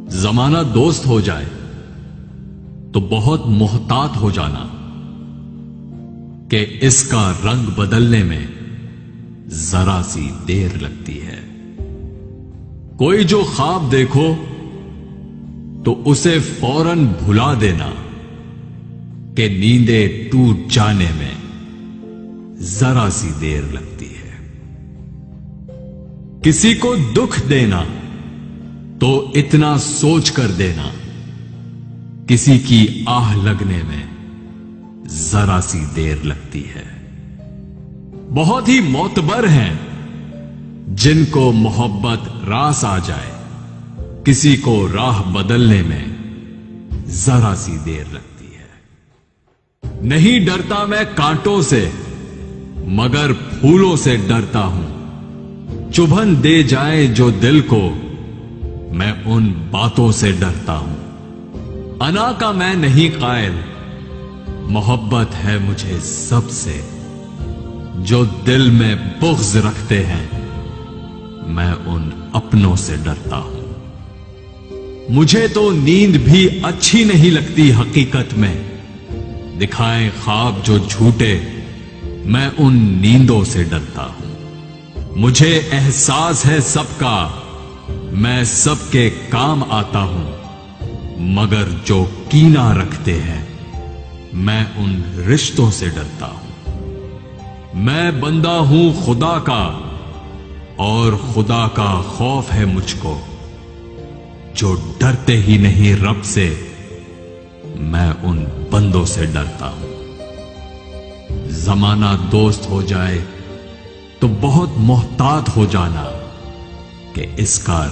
زمانہ دوست ہو جائے تو بہت محتاط ہو جانا کہ اس کا رنگ بدلنے میں ذرا سی دیر لگتی ہے۔ کوئی جو خواب دیکھو تو اسے فوراً بھلا دینا کہ نیندیں ٹوٹ جانے میں ذرا سی دیر لگتی ہے۔ کسی کو دکھ دینا تو اتنا سوچ کر دینا، کسی کی آہ لگنے میں ذرا سی دیر لگتی ہے۔ بہت ہی معتبر ہیں جن کو محبت راس آ جائے، کسی کو راہ بدلنے میں ذرا سی دیر لگتی ہے۔ نہیں ڈرتا میں کانٹوں سے مگر پھولوں سے ڈرتا ہوں، چبھن دے جائے جو دل کو میں ان باتوں سے ڈرتا ہوں۔ انا کا میں نہیں قائل، محبت ہے مجھے سب سے، جو دل میں بغض رکھتے ہیں میں ان اپنوں سے ڈرتا ہوں۔ مجھے تو نیند بھی اچھی نہیں لگتی حقیقت میں، دکھائیں خواب جو جھوٹے میں ان نیندوں سے ڈرتا ہوں۔ مجھے احساس ہے سب کا، میں سب کے کام آتا ہوں، مگر جو کینہ رکھتے ہیں میں ان رشتوں سے ڈرتا ہوں۔ میں بندہ ہوں خدا کا اور خدا کا خوف ہے مجھ کو، جو ڈرتے ہی نہیں رب سے میں ان بندوں سے ڈرتا ہوں۔ زمانہ دوست ہو جائے تو بہت محتاط ہو جانا کہ اس کا